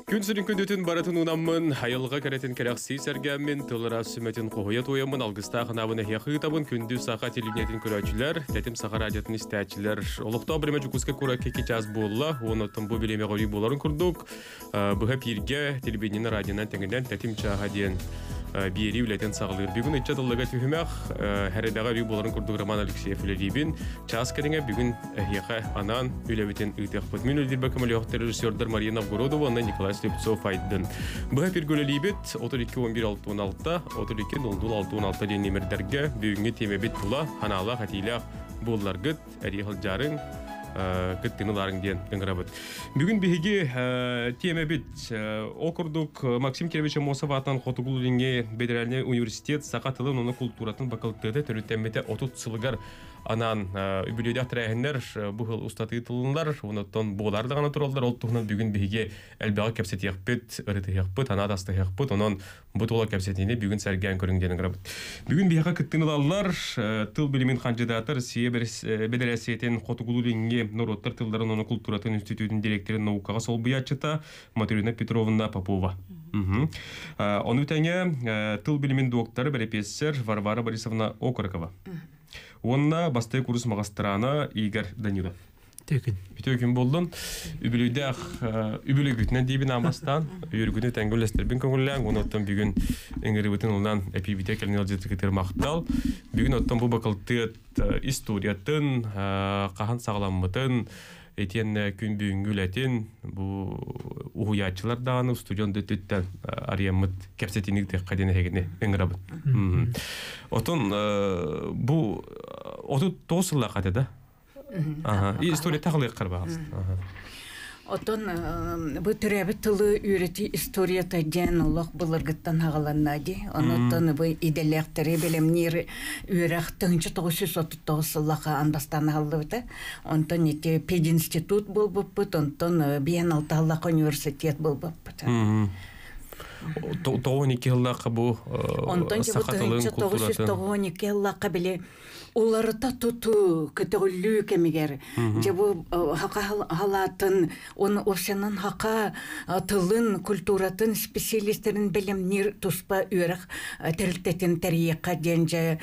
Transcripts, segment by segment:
Күн сырын күндетін баратын унаммын, хайылға кәретін кәрәқси сәргәмін, тылыра сүметін қоғыя тойамын, алғыста қынабыны яқытабын күнді сақа телевидениятын көрәчілер, тәтім сақа радиатын істәчілер. Олықта біріме жүкізгі көра кеке час болла, оны тұмбу білеме ғори боларын күрдік. Бұға пирге телевидениятын радионан тәңінден тәтім чаға дейін бейері үләтен сағылыр. Бүгін үтчат ұлыға түйімәқ, әрідағы рүй боларын күрдік Роман Алексеев үлерейбін. Час кәріңе бүгін яқа анан үләбетін ұйтық. Мен үлдер бәкімілі оқтар режиссердар Мария Новгородова, Николай Слепцов айдын. Бұға пергөлелейбет 32-11-6-16, 32-00-6-16 ден немердерге бүгінгі темебет тұла, ханала, қатилақ, боллар ғыт, әрейхіл жарың, кыттыныларың ден үңірабыт. Бүгін бігі темебет окурдук Максим Киревич Мосов атынан Хотугулинге Бедеральный университет сақатылын оны культуратын бақылықтыды түріттенметі 30 сылығар анан үбілейді ақтырайындар бұғыл ұстаты тылынлар, оныттан боларды ғана тұралдар, ол тұғынан бүгін бігі әлбәға кәпсет еқпет, ұрыты еқпет, ана адасты еқпет, онын бұтола кәпсетіне бүгін сәрген көріңден үңірабыт. Бүгін бігі кыттынылалар тыл білімін қанжыдаты Россия Бедеральсиетен Хотугулинге Нороттар тылдарын оны культуратын институтын директоры наукаға сол бұятчыта Матрина Петровна Попова. Оны өтәне тыл білімін докторы профессор Варвара Борисовна Окорокова. Онна бастай курс магастрана Игорь Данилов. Төкін болдың. Үбілі күтінен дейбін амастан. Үйіргіні тәңгілестербін көңілләң. Оны оттан бүгін әңгірі бұтын олынан әпибіте кәліне алжеті кетер мақтал. Бүгін оттан бұл бақылтыет историятын, қахан сағаламытын, етен күн бүгінгіл әтін, бұл ұғыятчылар дағаны студион дөттеттен ариямыт кәпсетінік тек қадені әгіне әңгірабын. Отын бұл оты тоғысылла қатеді? История тағылығы қарбағыз. Отон бу төрәбі тылы үйреті история тәден олық бұлырғыттан ағаланнады. Онытын бу иделектері білімнер үйрәқ 1939 сыллаға анбастан ағылды бұты. Онтын еті пединститут бұл бұппыт, онтын бейен алтағылақ университет бұл бұппыт. 12 жыллаққа бұл сақатылың культуратын? 12 жыллаққа біле оларыта тұту көтігілі кемегер. Жабу халатын, оны осының хақа тылын, культуратын, специалистерін білімнер тұспа үйрақ тәрілтетін тәрияқа денже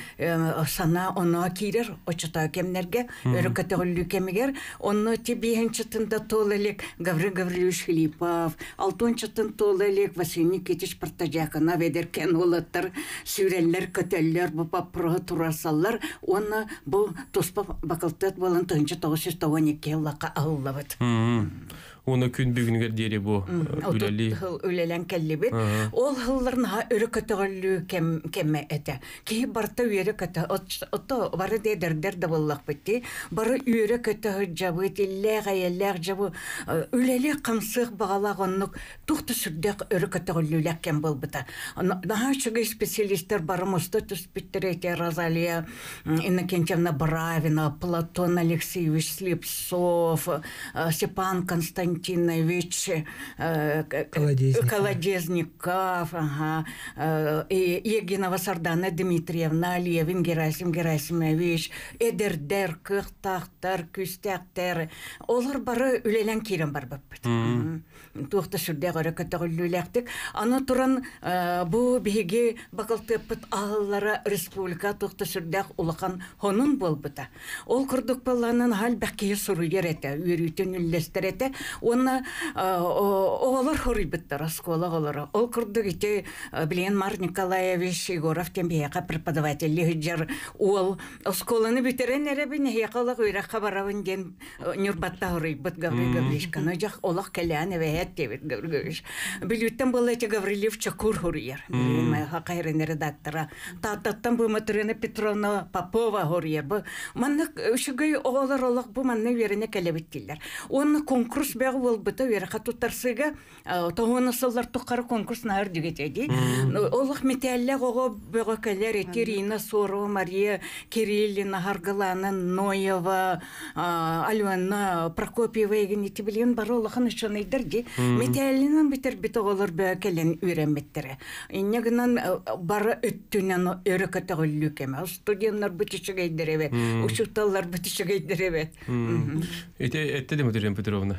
сана оны кейдер, очыта кемнерге, өрі көтігілі кемегер. Оны тебейін чытында толылық Гаврилович Филиппов, алтын чытын толылық Василий Никитич Партажакына ведеркен олаттар, сүрелер, көтелер, бұпапырығы турасалар, оны бұл тұспа бақылтат болын 1992 жыллаққа ауылабыд. Оны күн бүгінгер дері бұл үләлі? Үләлән кәлі бет. Ол ғылларына өрі көтіғілі кәмі әті. Кей барта өрі көті, отты бары дедердер де боллақ бітті. Бары өрі көтіғі жабы, тілләғ, әйелләғ жабы, үләлі қымсық бағалақ онық тұқты сүрдәқ өрі көтіғілі ләккен бол біті. Наға шығы специалистер бары мұсты түс біттір әте Розалия Иннокентьевна Бравина, Платон Алексеевич Слепцов, Степан Константинович Колодезников, Егинова Сардана Дмитриевна, Левин Герасимович, Эдердер, Кықтақтар, Күстәқтер. Олар бары үлелен керім бар баппыд. Туқты сүрде ғыры көтіғіліләқтік. Аны тұрын бұл бейге бақылтыппыд ағылары республика туқты сүрдеқ ұлыған хонын бол бұта. Ол күрдік баланын хал бәккейі сұры ереті, үйрітін үллестер еті. Оны оғалар хорибіттір, аскола оғалары. Ол күрдік еті білен Мар Николаевич Егоров тембейеқа преподавателі хүджер. Ол асколаны бітерен әребін яқалық үйрақ қабарауын ден нүрбатта хорибіт Гаврилович. Каны жақ олақ кәләні вәйет дебет Гаврилович. Білуттен бұл әте Гаврилев Чакур хорияр. Қайрын редактора. Таттаттан бұл Матрина Петровна Попова хорияр. Маннық үшігей оғалар олақ бұл манны веріне кәлебеттілер. Оны конкурс бәғі бол бұты веріға тұттарсыға тоғыны сыллар тұққары конкурс нағыр дегетеді. Олық метәлі оғы бөгі кәлер етер Ирина Сорова, Мария Кириллина, Харгалана, Ноева, Альвана, Прокопьева еген еті білген бар олықын үшін айдырды. Метәлінен бітер біті олар бөгі кәлен үйренметтірі. Инегінен бары өттінен өрі көтіғілі кәмі. Студенттар бүтіші гейдіребет, ұшықталар бүтіші гейдіребет. Әтті демі Петровна,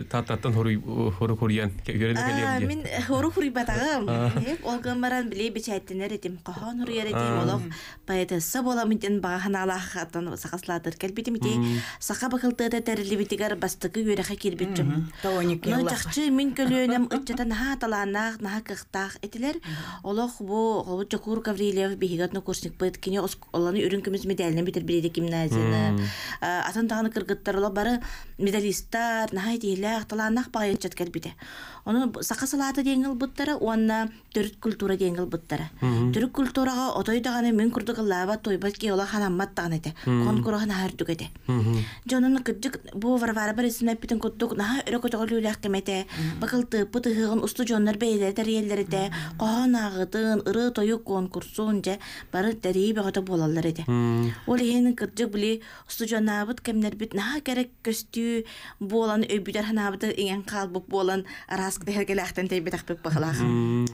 Таттан хору-хориян үйреніп Мен хору хури батагам. Олган баран биле бичайттенер этим. Кохон хури этим олох поэтесса боламын баганалахтан сакаслатыр келбитимити. Сака бакылтыда терилибитигер бастыкы үйрәхә килбитчим. Но жакчы мен көлөнем ытчатан хаталанак, нахакыктак этилер. Олох бу Чокур Гаврилев бигатны курсник бит кине оланы үрүнкүмүз медалны битер биледи гимназияны. Атын таганы кыргыттар бары медалисттар, нахай дийлер, таланак багынчат келбите. Оны сакасалаты деңгел буттара, онна төрүт культура деңгел буттара. Төрүт культурага отойдаганы мен курдугылаба тойбатки ола ханамматтаган эте. Конкурган хардук эте. Жонун кыджык бу варвара барысына питен коттук наха өрөкөтөгөлүлак кемете. Бакылты пытыгын усту жоннор бейлер ерлерде, коханагытын ыры тою конкурсун же бары дери багата болалар эте. Ол энин кыджык били усту жоннабыт кемнер бит наха керек көстү болан өбүдер ханабыты эген калбык болан араск дергелактен тейбетак бек багалак.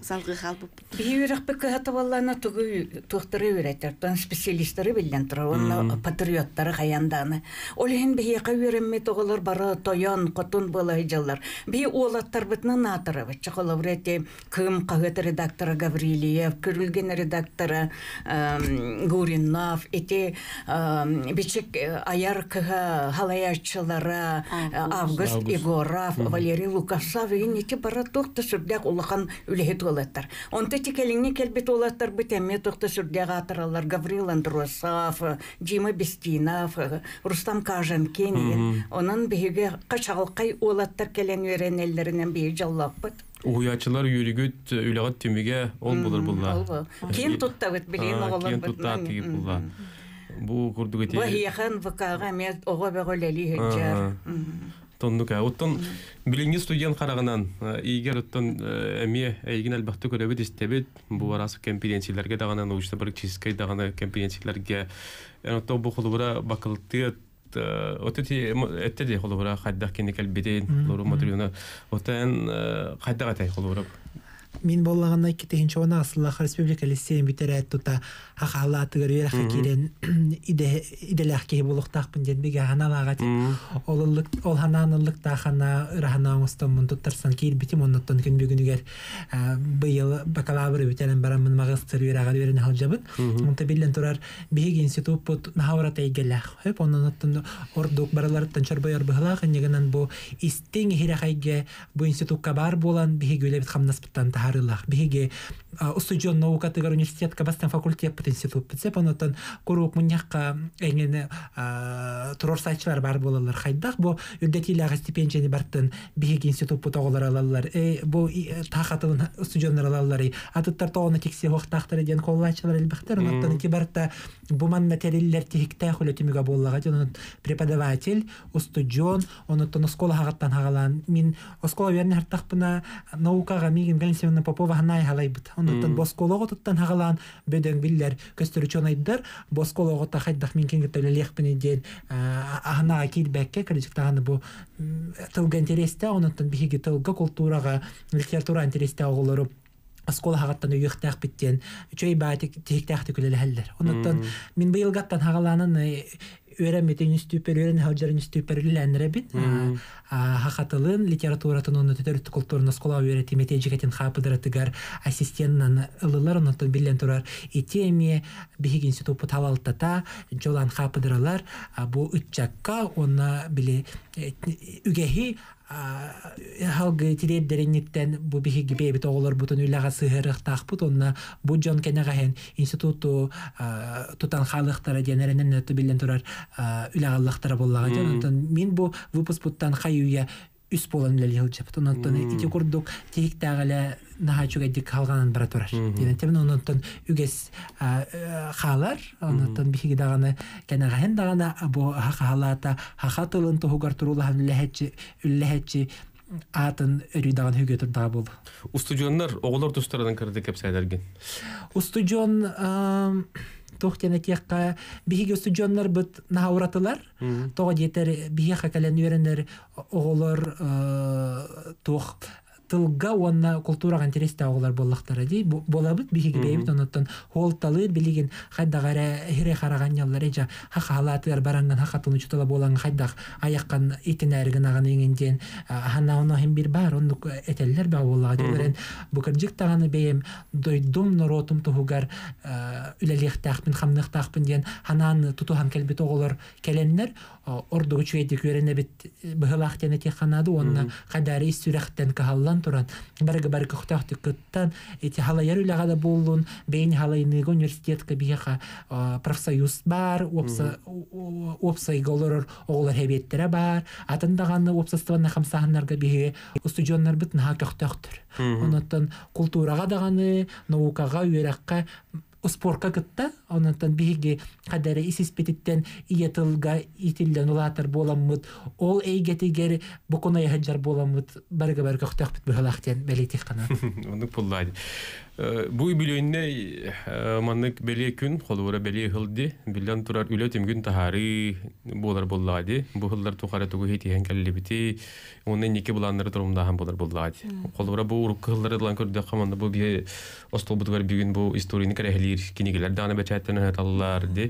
Салгы калбык. Биюрак бек хатабаллана тугтыры үйрәтер. Тан специалисттары билен тора, онна патриоттары хаянданы. Ол ен бие кайверме тоголор бары тоян котун болай жаллар. Би олаттар битне натыры бит чакалаврете кым кагыт редакторы Гаврилиев, көрүлген редакторы Гуринов, эти бичек аяркыга халаячылары Август Егоров, Валерий Лукасов эти бара тохта сүрдәк улахан үлехет олаттар. Онта тикелиңне келбет олаттар битеме тохта сүрдәк атыралар Гаврил Андросов, Дима Бестинов, Рустам Кажанкин. Онан биге качалкай олаттар келен өренелләреннән бие жаллаппыт. Уячылар юригүт үлегат түмүгө ол булар булла. Кин тутта бит билен оголар бит. Кин тутта тиги булла. Бу курдук эти. Бу яхан вакага мет ого беголели хеджар. Тоннука. Оттон билинги студент караганан игер оттон эми эйген албакты көрөбүт истебит. Бу арасы конференцияларга дагана научно практический дагана конференцияларга. Оттон бу холбура бакылты отти эттеди холбура хаддак кенекел беден лору материона. Оттан хаддагатай холбура. Мин боллаганна китегинче она Аслах Республика лицейн битерет тута хахалатыгыр ярха кирен иделахки булуктакпын ден биге ханалага оллук ол хананылык та хана раханаңыстан мун туттарсан кир битим оннотон күн бүгүнүгер быйыл бакалавр битерен барамын магистр юрага берен халжабыт монта билен турар биги институт пут нахаврата игелах хеп оннотон ордук баралардан чарбаяр быхлак негенен бу истең хирахайге бу институтка бар болан биги гөлебит хамнаспыттан тахарылах биги устудион наукатыгар университетка бастан факультет институт битсеп онотон курук муньякка эңене турорсайчылар бар болалар хайдак бу үрдетилага стипендияны бартын биги институт потоголар алалар бу тахатылын студиондар алалар атыттар тоона тексе вактактар ден коллачылар элбектер онотон кибарта бу манна териллер тихикте холетимига боллага жон преподаватель устудион онотон школа хагаттан хагалан мин школа верне хартакпына наукага мигин Галина Попова ханай халайбыт онотон босколого туттан хагалан бөдөң биллер көстөрүчөн айдар босколого та хайдак мин кенгетеле лекпени ден ана килбекке кредиттаганы бу тылга интересте онотон биги тылга культурага литература интересте оголору Аскола хагаттан үйөктәк биттен чөй баатик тиктәкти күлеләлләр. Оннан мин быел гаттан хагаланын өйрәмәтен ступер өйрән хаҗарын ступер ләнрә бит. Хакатылын литературатын онны төтөрт культурны аскола өйрәтә метеҗикәтен хапыдыратыгар ассистенттан ылылар оннан билен турар. Итеме бих институт потавалтата жолан хапыдыралар. Бу үтчакка онна биле үгәһи халгы тирәддәреннән бу биһиге бебит оглар бутын үләгә сыгырык тахпут онна бу жон кенәгәһен институту тутан халыктары денәреннән билен турар үләгәлләхтәре буллага җандан мин бу выпуск буттан хаюя үс болан белән җылчып оннан ити курдук тиктәгәлә нахачуга дик халганын бара турар. Дигән тәмен оннан үгәс халар оннан биһиге даганы кенәгәһен дагана бу халата хатылын тугар турулаһын ләһәчи атын өрүдаган хөгөтөр да бул. Устудионнар оголор достордан кирди кепсәләргә. Устудион тохтена текка биһиге студионнар бит нахауратылар. Тога жетер биһиге кален өренер оголор тох тылга онна культурага интересте оголар боллактара ди болабыт биһиги бейбит онуттан холталы билигин хайдагара хире хараган яллар эжа хахалатыр баранган хакатын учутала болан хайдак аяккан итинерген аган эңенден хана оно хем бир бар онну этеллер ба болла дилерен букаржик таганы бейем дойдум норотум тугар үлелехтахпин хамнахтахпин ден ханан тутухан келбит оголор келеннер ордугу чуйди көрене бит быхлахтен эти ханады онна кадари сүрәхтен кахаллан туран барга кохтахты кыттан эти халаяр үлегада болун бейни халайны университетка бияха профсоюз бар опса иголор оголор хебеттере бар атындаганы опсастывана хамсаханнарга бие студионнар бит наха кохтахтыр онотон культурага даганы наукага үйрәккә спортка кытта онотон биги кадары исиспетиттен иятылга итилден улатыр боламмыт ол эйгетигер букуна яһаджар боламмыт барга кохтахпыт быхалахтен белетих кана Onu pullайды. Bu bilöynne manlık beli gün kolura beli hıldı. Bilden turar ületim gün tahari bolar bolladı. Bu hıllar tukara tuğu heti henkelli biti. Onun iki bulanları durumda hem bolar bolladı. Kolura bu uruk hılları dilan kördü kamanda bu bir ostol budugar bir gün bu istorini kerehlir kinigeler dana beçetten hetallardı.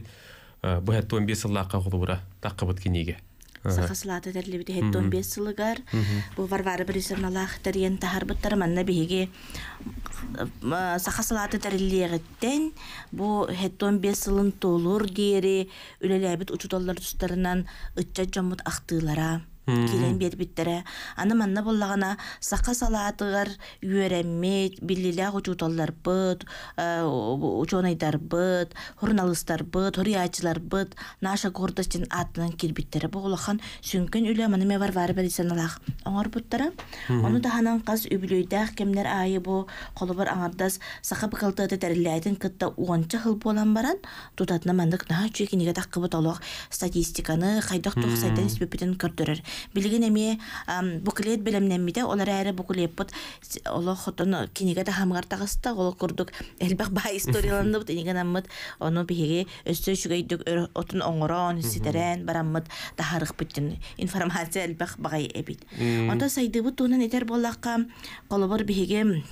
Bu hetto 15 yıllıkka kolura takkabıt kinige. Сахаслата дерлибите хеттон 5 сылыгар. Бу Варвара Борисовналах тарьен тахарбыттар манна биһиги сахаслата дерлигеттен бу хеттон 5 сылын толур диери үлелебит учуталлар тустарынан ытча жаммут актылара килен бербиттере аны манна боллагана сака салаатыгар үйренмет биллиле учуталлар быт учонайдар быт журналисттар быт хуриячылар быт наша гордостин атынан кирбиттере болахан сүнкөн үле маны Варвара Борисовналах оңор буттара оны да ханан каз үбүлөйдах кемнер айы бу колубар аңардас сака быкалтыты терилайдын кытта 10 жыл болан баран тутатна мандык на чекиниге таккыбыт олох статистиканы кайдак токсайдан испепитен көрдөрөр билген эме буклет белемнеммите олар әрі буклеппыт оло хотон киниге да хамгар тагыста ол курдук элбак бай историяланды бут иниген аммыт ону биһиге өстө шүгөйдүк отун оңорон ситерен бараммыт тахарык биттин информация элбак багай эбит онда сайдыбыт тунан этер боллакка колобор биһиге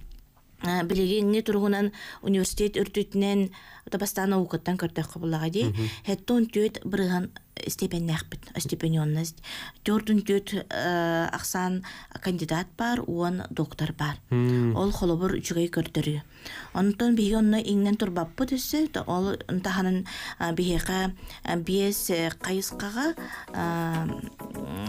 билигинни тургунан университет үртүтүнен табастана укуттан көрдөк кабылага ди хеттон төт бырыган стипендионность төрдүн төт аксан кандидат бар уон доктор бар ол холобур үчүгөй көрдөрү онтон биги онно иңнен турбаппы төсө ол таханын бигека биес кайыскага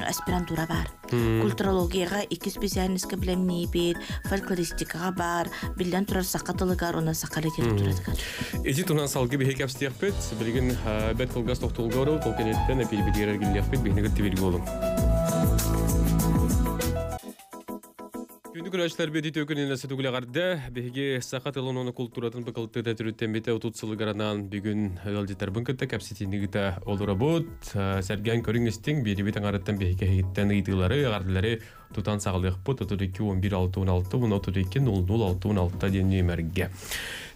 аспирантура бар культурологияга 2 специальностька билемни бит фольклористикага бар билден турар сакатылыгар она сака литературадыгар Эти тунан салгы бихек апстияхпет билген бет кылгас токтулгору толкенеттен эпилбидерер гиллияхпет бихнегер тибирги болум. Күндү көрәчләр беди төкөнен сетүгүләгәрдә беге сакат элононы культуратын быкылты да түрүттен бете утутсылыгаранан бүгүн галдитар бынкытта капситинигите олурабут сәргән көрүңестиң бири бит аңараттан беге хиттен ыйтылары гардылары тутан сагалык бут 32 11 16 16 00 16 ден нөмерге.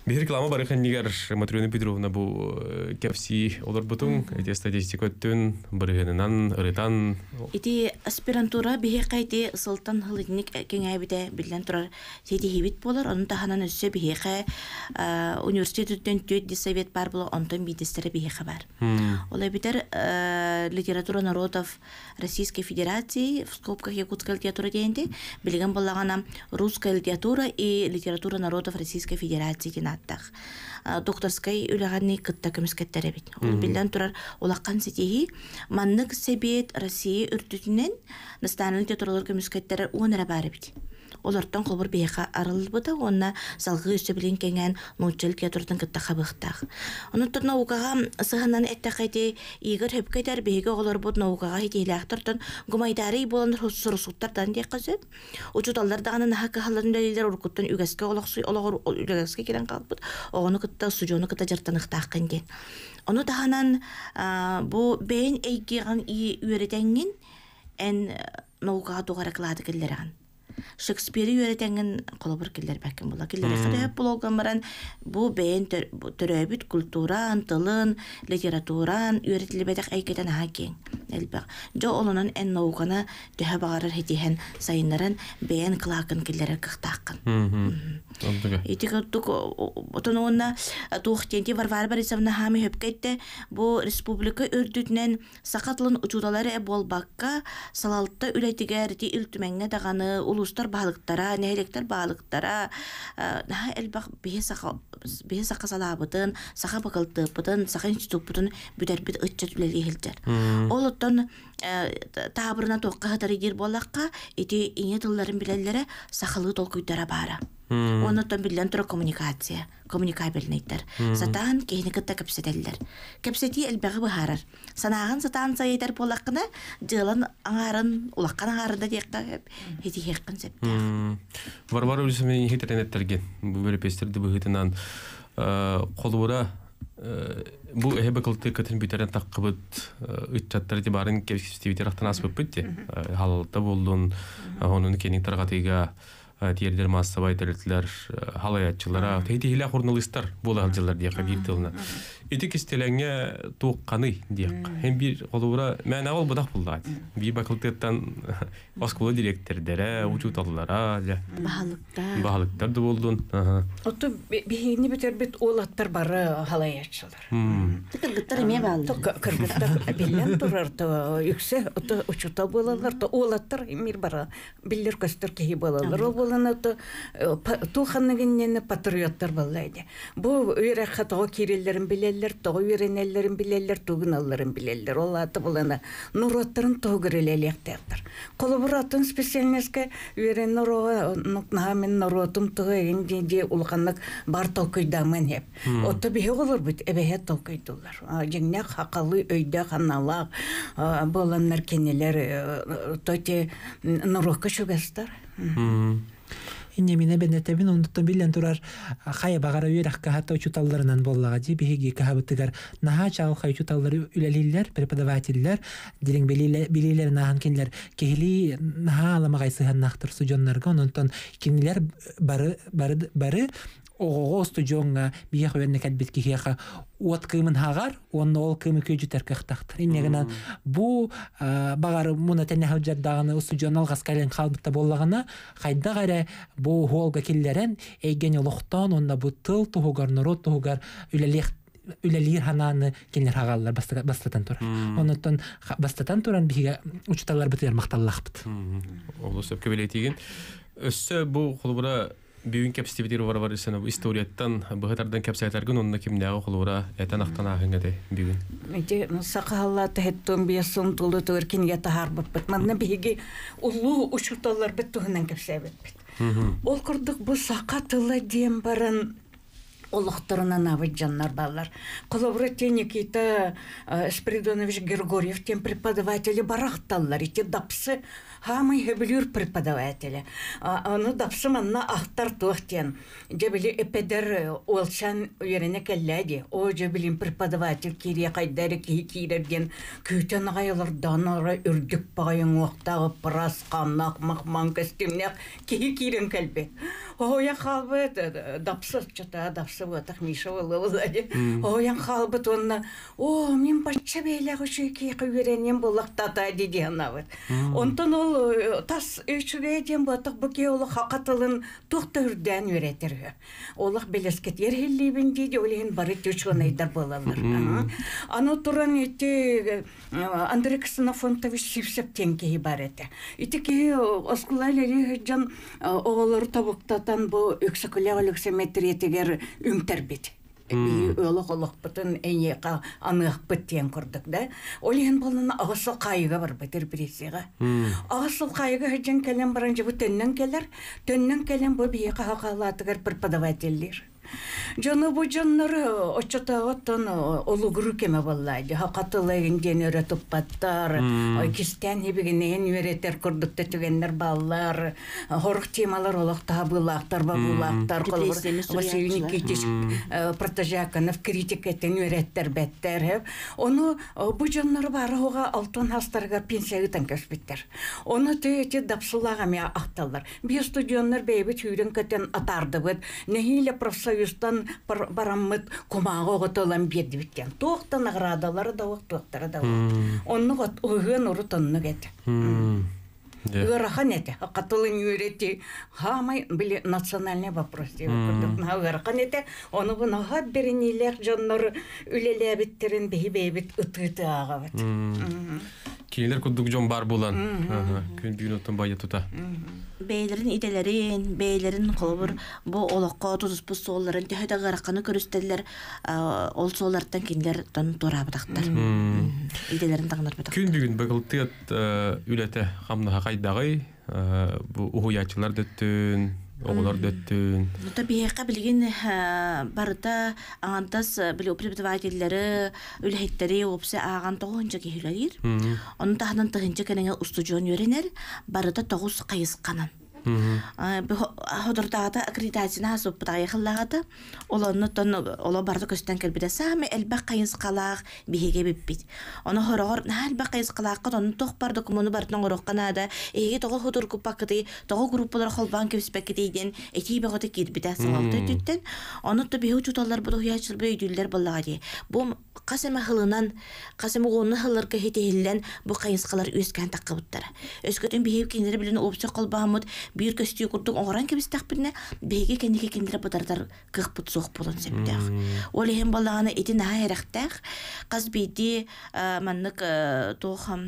Bir reklama var nigər Matrona Petrovna bu kepsi olur butun ete statistika tün bırığından ırıtan iti aspirantura bihe qayti sultan hılınnik kengäbide bilen turar seti hibit bolar onu tahanan össe bihe üniversitetten töt sovet бар було онтон бидестере биhe бар. Олай битер литература народов Российской Федерации в скобках якутская литература дейинде билген боллагана русская литература и литература народов Российской Федерации динаттах. Докторской үләгәнне кытта көмескәттәре бит. Ул билдән турар улаккан сетеһи маннык себет Россия үртүтүнен настанын литературалар көмескәттәре онара бары бит. Олардан кобыр бейха арылбыта, онна салгы үсі білен кенген ночел театрдан кытта қабықтақ. Онуттар наукаға сығанан әттәқайты игір хөпкайдар бейге олар бұд наукаға хетейләқтірден гумайдары болан сұрысуттардан дей қызып. Учуталлардағаны нахақы халарын дәлелер ұрқыттан үгәске олақсуй олағыр үгәске келен қалбыд. Оғыны кытта сужоны кытта жартанықтақ кенген. Оны тағанан бұл бейін әйгеған үйретенген ән наукаға туғарақлады келдеріған. Шекспир'i öğretengin kolobur killer bakın bula. Killer hep bulogamaran bu beyin töröbüt kulturan, tılın, literaturan öğretilibedek ayketen hakin. элбэх. Жо олонун эн наукана төһө багарар хетиһен сайыннарын бэйэн кылаакын киллерер кыхтааккын. Ити кырдык отонуунна туухтенти Варвара Борисовна хами хөпкетте бу республика өрдүтүнен сакатлын учудалары болбакка салалтта үлетигер ти илтүмеңне даганы улустар баалыктара, нехелектер баалыктара элбэх бие сака салабытын, сака бакылтыпытын, сака институтпутун бүдербит ытчат үлелиһилдер. Ол оттон таабырына тоққа хатарыдир болаққа ити ине тылларын билеллere сахалы толкуйдара бара. Онуттан билен тура коммуникабельнейдер. Сатаан кейіні кытта кепсетеллер. Кепсети элбәғі бұхарар. Санағын сатаан сайыдар болаққына жылан аңарын, улаққан аңарында дейққа хети хеққын септер. Варвара Борисовна хетеренеттерген. Бұл бөліпестерді бұхытынан қолуыра бу эһе кылты кытын битерен таккыбыт ытчаттар дибарын кепситибитер ахтан асып битти. Халалта болдун, онун кенин таргатыга диердер массабай терилтилер, халаятчылара, тейдихиле журналисттар була жылдар дияка биртилна. Ити кистеленге туукканы дияк. Hem bir колура мен авал будак булды. Би бакылтыттан оскола директордере, учуталлара, баалыктар да болдун. Отто бихини битербит олаттар бары халаятчылар. Кыргыттар эме баалы. Кыргыттар билен турарты, үксе отто учутал болалар, то олаттар эмир бара. Биллер көстөр кеһи болалар. Ол болана то туханнагенне патриоттар боллайды. Бу үйрәк хатага киреллерин билеллер, тоо үйренеллерин билеллер, тугыналларын билеллер. Ол аты болана нуроттарын тогырелелектер. Колобуратын специальнеске үйрен нурога нукнамен нуротум тугын же улганлык бар толкуйдамын хеп. Отто бихе болор бит, эбеһе толкуйдулар. Жеңнәк хакалы өйдә ханалак боланнар кенелер тоте нурокка шугастар. Инне мине бенетебин ондуттан билен турар хая багара үйрәккә хатта учуталларынан боллага ди биһиги кахабытыгар наха чал хай учуталлары үлелиллер преподавательлер дилин билилер нахан кинлер кехли наха аламагайсыхан нахтыр суҗоннарга онтон кинлер бары ого студионга бия хойны кәлбит кихеха от кымын хагар онны ол кымы көҗүтер кахтактыр иннегенен бу багар муна тәне хаҗар дагыны студионал гаскален халбытта боллагына хайда гара бу холга киллерен эйген лохтан онда бу тыл тугар народ тугар үлелер хананы кинер хагаллар бастатан тура оннан бастатан туран биге учталар битер макталлахбыт Олу сөпкө белетиген өссө бу холбура Büyün kapasiteli var ise bu istoriyattan bu kadardan kapasitelergen onunla kimliğe kolura eten aktana ahengede büyün. İşte sakalla tehetton bir son tulu törkin yata harbet. Manna bihigi ulu uçurtalar bettuğundan kapasiteli. Ol kurduk bu sakatla diyem baran Олохторына навыджаннар баллар. Колобратия Никита Спиридонович Григорьев, тем преподаватели барахталлар, эти дапсы, хамы хеблюр преподаватели. Аны дапсы манна ахтар тухтен. Жебили эпедер олшан уйрене келләди. О жебилин преподаватель кире кайдары кирерген көтен гайлардан ара үрдүк багын вактагы прас каннак махман костюмнак кирен келбе. О я халбы дапсы чата дапсы вот Миша вылады. О я халбы тонна. О мен бачча бейле гышыки кыверенем булактата деген авы. Онтон ол тас үчүгеден батык буке ол хакатылын токтөрдөн өретер. Олах белескет ерхиллибин диде олен бары төчөнөйдер болалар. Аны туран эти Андрей Ксенофонтович Сивсептенки барете. Итики оскулалери жан оголор табуктатан бу өксөкөлөг симметриятегер үңтербит. Олох бутын эйеқа анык биттен көрдүк да. Олен болун агысыл кайга бар битер биресига. Агысыл кайга жан келен барынча бу төннөн келен бу бийка хакалатыгар преподавательлер. Жаны бу жаннары очотагаттан олугуру кеме боллайды. Хакатылыгын денере туппаттар, кистен хебигинен үеретер көрдүктө түгеннер баллар, хорuk темалар олакта булактар, бабулактар, Василий Никитич Протожаканов критик этен үереттер беттер. Оны бу жаннары барыга алтын хастарга пенсиягытан көспүттер. Оны төйте дапсылага ме акталар. Би студионнар бейбит үйрөн кетен атарды бит. Нехиле профсоюздан бараммыт кумага оготолан берди биттен. Тоқтан наградалары да ок, тоқтары да ок. Онны ыгын уру тонну кет. Ырахан эте, катылын үйрети, хамай били национальный вопрос деп көрдүк. Ырахан эте, оны буна хат беренилер жоннор үлелебиттерин бейбит ытыты агабыт. Кинилер кудук жон бар булан. Күн бүйнөтөн бая тута. Бейлерин иделерин, бейлерин колбур бу олокко тузуспус соолларын төһөдө гараканы көрүстеллер, ол сооллардан кинилер тон турабыдактар. Иделерин тагынар быдак. Күн бүгүн быгылтыт үлете хамна кайдагы бу уhuячылар дөттүн, оголор дөттүн. Бута бияка билген барыта аңантас били преподавательлери, үлһеттери опсе аган тогонча кехилер. Онун тахынан тыгынча кенеге устужон үйренер, барыта тогуз кайысканан. Ходордагата аккредитацияны асып бутагы кыллагата, олонну тон оло барды көстөн келбиде сами элбак кайыскалак биһиге биппит. Оны хорогор элбак кайыскалакка тон тох бар документу бартын орокканада, эги того ходор купакыты, того группалар холбан кепспекетейден эти беготы кирбиде саңалты түттен, оны то биху чуталар бу яачыл бөйдүллер боллагади. Бу касема хылынан, касема гонны хылларга хетелен бу кайыскалар өскөн таккыбыттар. Өскөтүн бихи киндер билен опсо колбамыт bir köstüğü kurduk oğran gibi istakbirine beyge kendike kendire badarlar kıqpıt soğuk bulun septağ. Oli hem balağına eti naha erektağ. Qaz beydi manlık toğam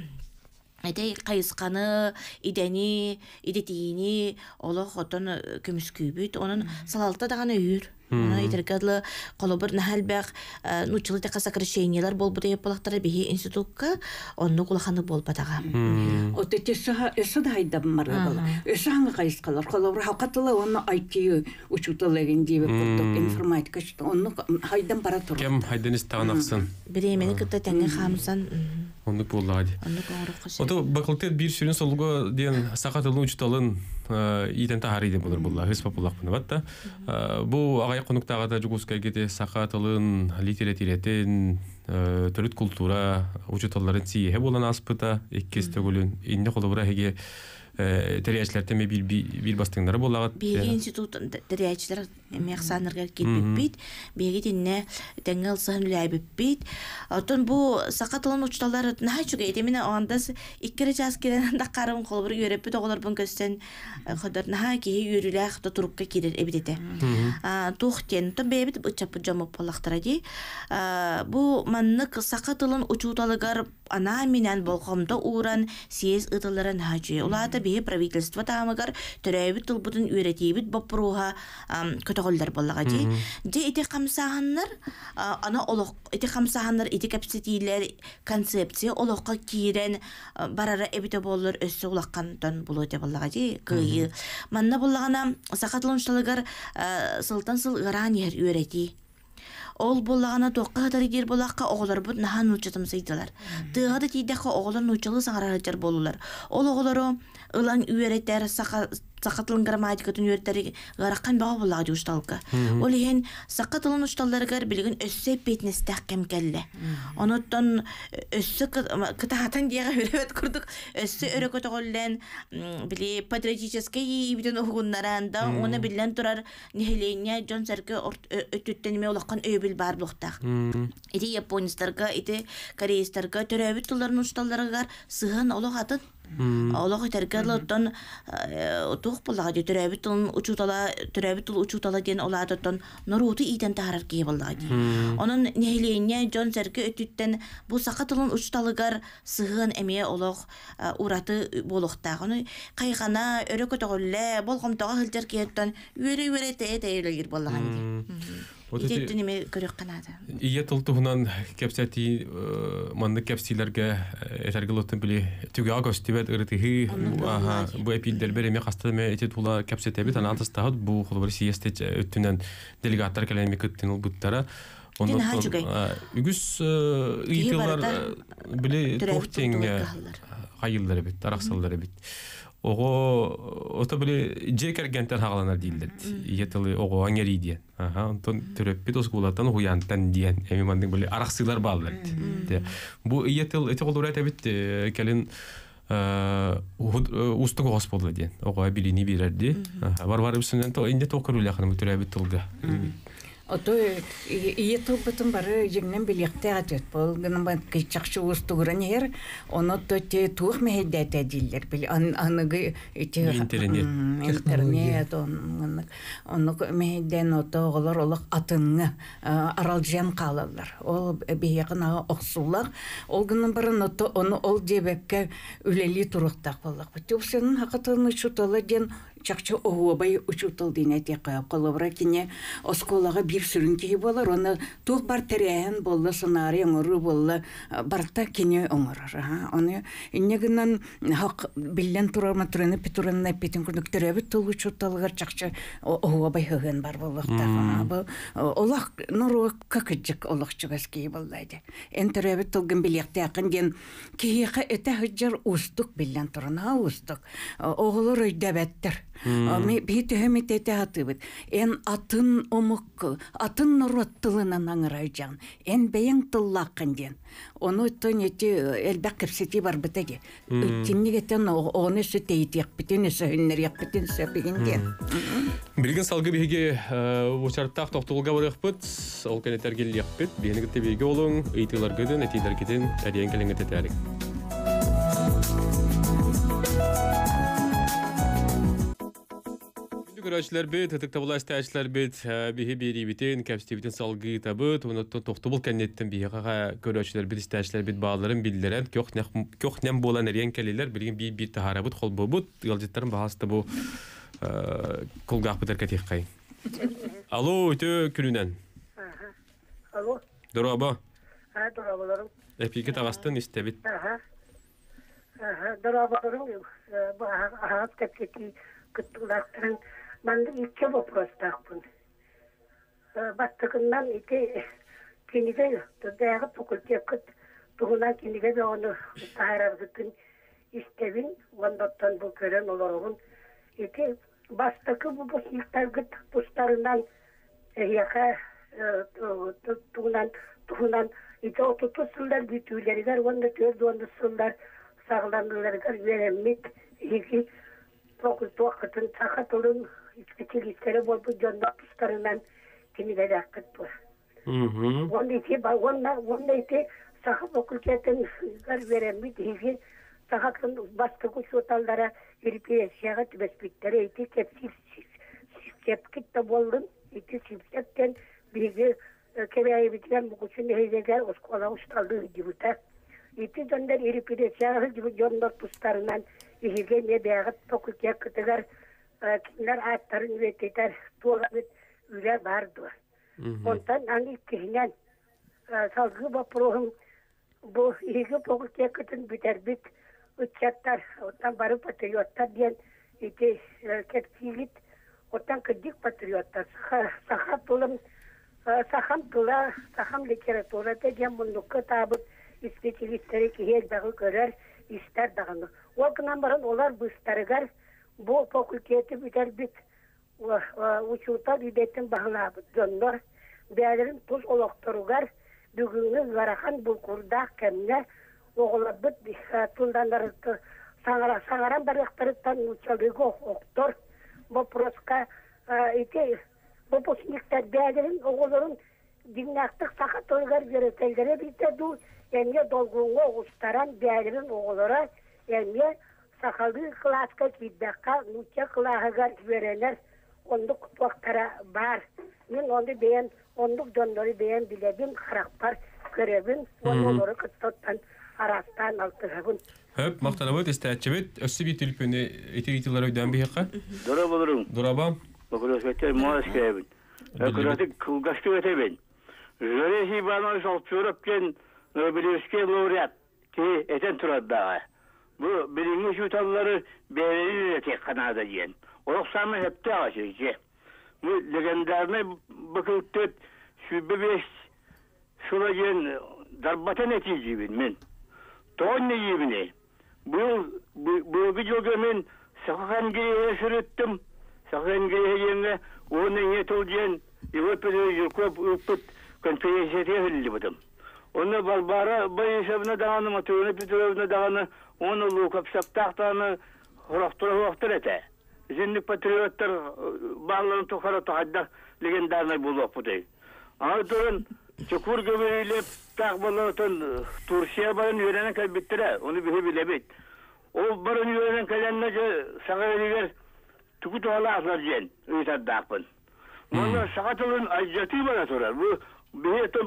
Ede kayıskanı, ideni, idetini, ola xoton kömüskübüt, onun salalta dağına üyür. Ona itergadlı kolobur nahalbaq nuçılı teqa sakrışeyniler bol buda yapalaqtara bihi institutka onu kulaqanı bol badağa. O tete esa da hayda marabala. Esa hangi kayıskalar kolobur haqatıla onu IQ uçutalegin diye kurduk informatika işte onu haydan para turur. Kem haydan istağınaqsın? Biremeni kıta tenge xamsan. Onu bulladı. Oto bakıltı bir sürün soluğu diyen sakatılın uçutalın iten taharide bulur bullar. Hız populak bunu batta. Bu ağay konuktağda juguska gide sakatılın literatüretin türüt kultura uçutalların siye bolan aspıta ikkeste gülün inne kolubura hege teriyatçılar bir bastığınları bollagat. Bir institut teriyatçılar meyaksanırlar gitbit. Bir dinne dengel sahın üleybit. Oton bu sakatılın uçutalları naha çok etemine o andas ikkere jaskeren da karım kolubur yörepit oğlar bun gösten kadar naha ki yürülək da turukka kirir ebidete. Tuğten ton bebit bıçapı camı polaqtıradi. Bu manlık sakatılın uçutalıgar ana minen bolqamda uğran siyes ıtıların hacı. Olada bir правительство тамагар төрөбүт тылбытын үйрөтөбүт бопруга көтөгөлдөр боллагади. Же эти камсаганнар ана олок эти камсаганнар эти капситилер концепция олокка кирен барара эбите болор өссө улаккантан болот деп боллагади. Кыйы манна боллагана сакатлынчылыгар сылтан сыл ыран ер үйрөти. Ол боллагана тоққа хатаридер болаққа оғылар бұд нахан ұлчатымсайдылар. Тығады тейдеққа оғыларын ұлчалы саңарарыджар болулар. Ол оғылары ылан үйереттер сақатылын грамматикатын үйереттері ғараққан баға болаға де ұшталғы. Ол ең сақатылын ұшталарығар білген өссі бетінестәқ кәмкәлі. Оныттан өссі кытағатан дейға өребет күрдік. Өссі өрі көтіғылен білі патриотический ебітін ұғынларанда оны білен тұрар нехелене жон сәркі өттіттеніме олаққан өйбіл бар бұлықтақ. Еті японистарға, еті корейстарға төрәбіт тұлларын ұшталарығар сыған олық атын. Олық етергерліттен тұқ бұллағы төрәбіт тұл ұчутала ден оладыттен нұруты иден тағарар кей бұллағы. Оның нехелене жон сәркі өттіттен бұл сақатылын ұчуталығар сыған әме олық ұраты болуқтақ. Оны қайғана, өрі көтіғілі, болғымтаға хілдер кейттен өрі тәйелігер боллаған де. Идеттінеме көрек қанады. Ие тұлтығынан кәпсәті манды кәпсилерге әтәргілоттың білі түгі ағыстыбет ұрытығы бұл әпилдер береме қастадыме әте тұла кәпсәтәбет анатыстағыд бұл құлыбыр сиесте өттінен делегаттар кәләме күттін ұл бұттара. Үгіз ұйтылар білі тоқтенге қайылдары бет, арақсалдары бет. Оғы ота біле жекергентер хағаланар дейілдер. Иетілі оғы аңер иден. Онтон түреппет осқулаттан ұянттан дейін. Әмемандың біле арақсылар балдар. Бұл иетіл әте қолдыр әтәбет кәлін ұстық оғас болды дейін. Оғы әбіліні берерді. Бар-бар үсінен инде тоқыр үлі ақының түрәбет тұлға. Ото ие тубутун бары жигнен билекте атет бол гынан бат кычакчы устугуран ер оны те тух мехедете диллер бил аныгы интернет оны мехеден ото олар олак атыңы аралжан калалар ол биягына оксулар ол гынан барын ото оны ол дебекке үлели туруктак боллак бутусен хакытын учутала ден чакчы ообай учутал дине текая колобра кине осколага бир сүрүнки болар оны тух бар терен болла сценарий оңору болла барта кине оңорар оны иннегинен хак билен тураматрыны питурынна питин күнүктөрөбү тул учуталгар чакчы ообай хыгын бар боллакта бу олак нору какыжык олакчыгаски боллайды энтеребе тулгын билекте акын ген кийеке эте хыжыр устук билен турана устук оголор өйдөбөттөр Ми битөһөмитете хатыбыт. Эн атын омукку, атын нуроттылынан аңырайжан. Эн бейң тыллақын ден. Оны төнети элбәк кепсети бар бітеге. Үттіннігеттен оны сөтейті яқпетін, сөйіннер яқпетін сөпеген ден. Білген салғы бейге ұшарттақ тоқтылға барық бұд, ол кәнетергел яқпет, бейінігітті бейге олың, ұйтылар гыдын, әтейлер гыдын, әрен кәліңгі тәтәрік. Көрәчләр бит, тәтәктә була истәчләр бит, биһи бери битен, кәпстебитен салгы табыт, онытты тохтыбыл кәннеттен биһига көрәчләр бит, истәчләр бит бааларын билдерән, көхнәм булан әрен кәлеләр, билген бир таһарабыт, холбобут, ялҗиттәрен баһасты бу кулгак битер кәтихкай. Алло, өтө күрүнән. Алло. Дораба. Дорабаларым. Эпике тагастын истәбит. Дорабаларым, баһат кәтки кыттылактырын. Манда iki вопрос тақпын. Баттығынан ите кенеге дәғы факультет кыт туғынан кенеге де оны тағарарғытын істебін, ондаттан бұл көрен оларығын. Ите бастықы бұл бұсынықтарғы тұстарынан яқа туғынан ите отуты сылдар бүтілерігер, онда төрді онда сылдар сағыландыларығар вереммет, еге факультет уақытын сақатылын специалисттері болды жонда тұстарынан кенеге дәққыт бұл. Онда ете сақы факультетін вереммет, еге сақатын бастығы соталдара ерпесияға түбәспеттері ете кепкетті болдың, ете сепсептен бігі кебәйі біткен мұғысын езегер оскола ұсталды үдібіта. Ете жондар ерпесияға жондар тұстарынан еге не бәғыт факультет күтігер кинер аттарын үрететер туғабыт үлі барды. Онтан аңы кейінен салғы бапроғым бұл еге факультет күтін бітер біт үтчаттар, оттан бары патриоттар ден ете кепсилит, оттан күдік патриоттар. Сахам тұла, сахам литератураты ден мұндықы табыт специалисттері кейел бағы көрер, істер дағыны. Олғынан барын олар бұстарығар бұл факультеті бітер біт учутар үйдеттен бағылабыт. Жондар бәлерін тұз олықтыруғар бүгінгі ғарахан бұл құрдақ кәміне оғылабыт тұлданлары саңаран барықтарыттан учалығы оқтор. Бұл просқа бұл бұсынықтар бәлерін оғыларын дигнақтық сақат ойғар жөретелдері бітеді. Әне долғыңға ұстаран бәлерін оғылары әне сақалды класқа киддаққа нүтче қылағығар жіберелер ондық құтуақтара бар. Мен онды бәйін, ондық жонлары бәйін білебін, қарақпар көребін, онлары құттықтан арастан алтығабын. Хөп, мақтанабыт, істәтчебет, өссі бей түлпіні етер-етілер өйден бейіққа? Дұрабылырым. Дұраба? Бұқырасқаттар мұғас кәйбін. Өкіратық қылғашты өтебін. Жөресі бана жалпырып кен Нобелевский лауреат ке этен тураддағы. Бұл біріңі жуталары бәрелі өтек қанада дейін. Олық самы әпті ағашырге. Бұл легендарны бұқылттыт сүбі бес шула дейін дарбатан әтейдейбін мен. Тоғын ебіне. Бұл жылғы мен саққан кереге сүріттім. Саққан кереге оның етіл дейін Европада көп ұппыт конференцияте хүлді бұдым. Оны балбара байышабына дағаны, Матуына Петровна дағаны, оны лукапсақтақтаны құрақтыр әті. Зенлік патриоттар бағларын тұқара тұқадда легендарный болып бұдай. Ardın çukur göbeğiyle takmalıktan Turşiya barın yörenen kalbittire. Onu bilemeyit. O barın yörenen kalennece sağa veriver. Tukut oğla atlar jen. Uyutat dağpın. Ondan sakatılın acıtı bana sorar.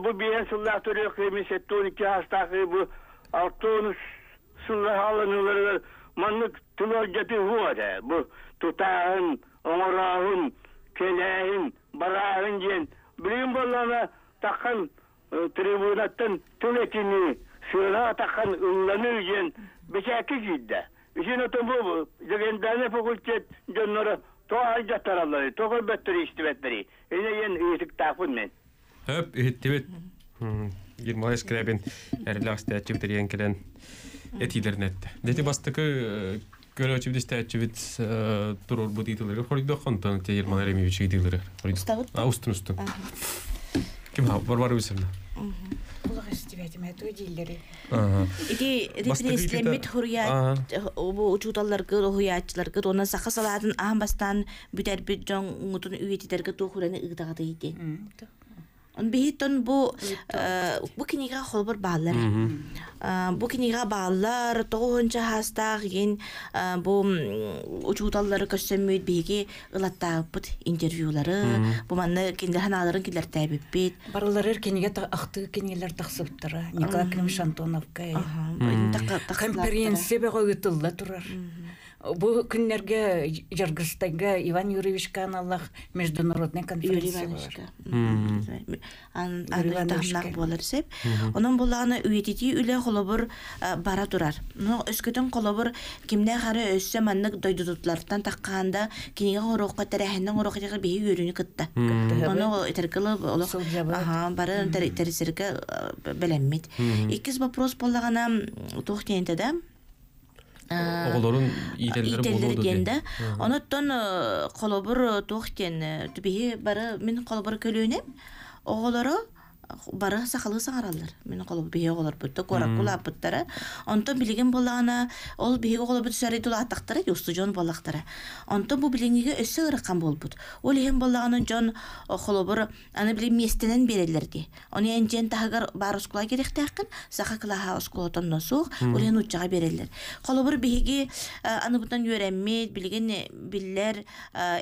Bu bihen sıllah törüyor kıymış etti 12 hastası bu altın sıllah alanıları manlık tılacatı huva bu tutağın, omurağın, keleğin, barağın jen. Bilim bollana takkan tribunattan tületini sığınağa takkan ıllanır jen. Beşaki cidde. İşin otun bu. Gendane fakultet canları toğal jattaralları, toğal betteri istivetleri. Yine yen iyisik takpın men. Höp, evet. 20 ayas kirabin erlaxta çivteriyen kiren etilernet. Deti bastıkı görücü istäçivit turur bu titulları. Horida kontan te 20 ayas mi biçi titulları. Ustun. Kim var üzerinde? Kulak istivedim et o dilleri. İdi represlemit huriyat bu uçutallarga huriyatçılarga ona sakasaladın ahambastan büter bir jonutun üyetilerge tohurani ıgdağdıydı. On bihiton bu kiniga holbur bağlar. Bu kiniga bağlar toğunca hasta gen bu uçutalları köşemmüyt bihigi ılatta put interviewları bu manna kinderhan alaların kiler tabipit. Barılar erkeniga aktı kenigeler taksıptara. Николай Климович Антоновка. Конференция беготылла турар. Bu günlerge Yargıstayga Ivan Yurievich Kanallah международная конференция var. Anlayıştahnak bolar sep. Onun bulağına üyetiti üle kolobur bara durar. No öskütün kolobur kimde xarı össe manlık doydudutlardan taqqanda kiniga horoqqa terehenden horoqqa behi yürünü kıtta. Onu eterkılı olaq. Bara terisirge belenmit. İkiz vapros bollağına tohtiyentede Oğulların iyitelleri diende. Onuttan kolobur tohten tübihi bara min kolobur kölünem. Oğulları bara sakalı sanarallar. Min kolobur bihi oğullar butta korakula buttara. Ondan bilgin bolağına ol bihi oğullar butta şerri dolu ataktara yostujon bolaqtara. Ondan bu bilingiga össe ıraqan bolbut. Ol hem bolağının jon kolobur ana bilim mestenen berellerdi. Onu enjen tahagar baruskula gerek taqqın sakakla oskolotan nosuq ol hen uçağa bereller. Kolobur bihigi ana butan yöremmet bilgin biller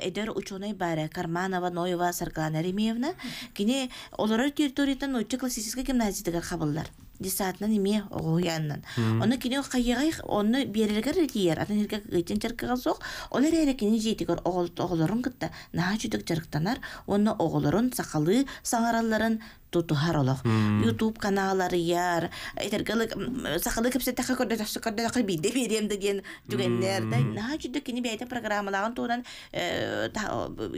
eder uçonay bara Karmanova Noyeva Sarkana Rimevna kine olara territoriyadan uçça klassический гимназияга кабылдар. Десятна неме ояннан. Оны кине кайгай, оны берелгер дияр. Атын ирге гытен жаркыга сок. Олар эрекини жетигер оголорун кытта. Наа жүдүк жарктанар. Оны оголорун сакалы саңаралларын tuttuhar olaq. YouTube kanalları yar. Etergalık sakalı kepse taka kodda taka bide berem de diyen dügenlerde. Naha jüdük kini beyte programlagan tonan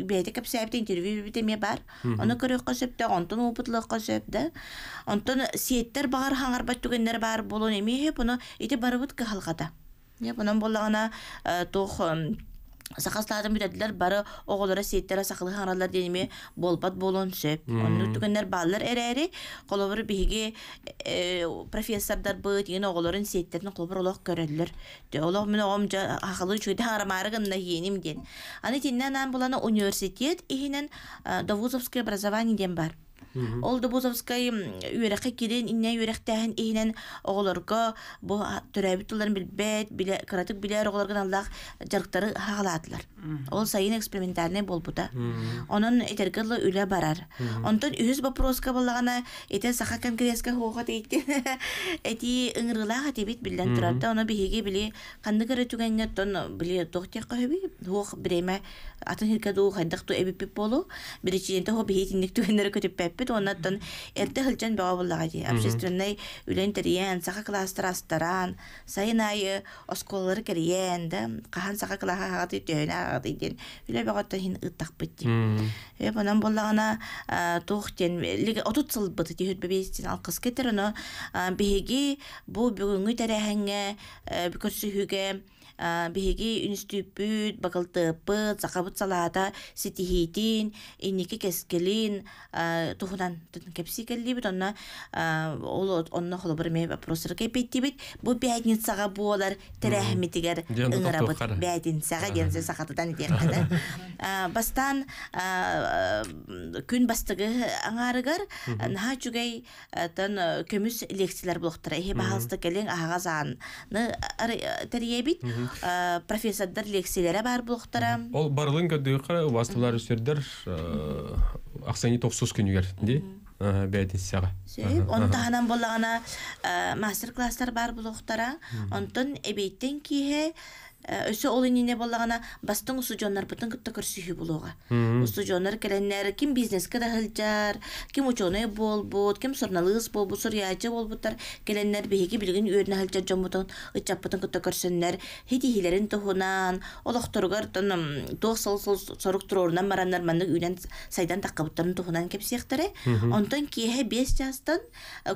beyte kepse hepte interview biteme bar. Onu körük kasepte, ondan oputluq kasepte. Ondan siyetter bağır hangarbat dügenler bar bolon emi hep onu ite barabut kıhalgada. Ya bunun bollağına toq Sakaslardan bütediler bara oğullara seyitleri sakılı hanalar denimi bolbat bolon söp. Onu tükenler bağlar eri kolobur bihigi professorlar bıt yine oğulların seyitlerini kolobur olaq görürler. Olaq mine omca haqalı çöyde haramarıgında yenim den. Ani dinlenen bulana üniversitet ihinen Davuzovskaya образование den бар. Ол Добузовскай үйрәккә кирен инне үйрәктәһен иһинен огларга бу төрәбитләрен билбәт биле кратык биләр огларга Аллах жарыктары хагалатлар. Ол сайын экспериментальный болбута. Онун этергеле үлә барар. Онтон үз вопроска булгана эте саха конкретска хогат әйтте. Эти ыңгырлага тибит билдән турарда аны биһиге биле канды кыра түгәнгә тон биле тохтыкка хәби хог биреме атын хиркәду хәддәкту эбип болу бириченте хо биһитинник түгәннәре көтөп оннан эрте хылчан бага буллагы. Общественный үлән терен, саха кластер астаран, сайнай осколлар керен да, кахан саха клаха хаты төйнә агыдын. Үлә багатта хин ыттак битти. Бунан буллагына тохтен лиге отут сылбыты тиһүт бебестин алкыс кетерено биһиги бу бүгүнгү терәһәнгә бикөрсүгә биһиги институт бакылтыпы закабыт салата ситихитин инники кескелин тухунан кепси келлибит онна онна холобыр ме вопросыр кепеттибит бу пятницага болар терехмитигер ыңырабыт пятницага денсе сакатыдан идерде бастан күн бастыгы аңарыгар наха чугай тан көмүс лекциялар булуктара эхе баалысты келең агазаны теребит профессордар лекциялары бар булуктара ол барлын көдүкө вастылар үстердер аксани 90 күнүгер ди бәдисәгә. Онтаһанан боллагана мастер-класслар бар булуктара. Онтон эбейттен кие өсө олинине боллагана бастың усужоннар бутын кытта көрсүхү булуга. Усужоннар келеннер ким бизнеске да хылжар, ким учоны болбут, ким сорналыс болбут, сурьячы болбуттар, келеннер беги билген өрнө хылжар жомутун ычап бутын кытта көрсөннер, хидихилерин тухунан, олохторгар тон тоосол сорук турорунан мараннар манны үйнен сайдан таккабыттарын тухунан кепсияктере. Онтон кие 5 жастан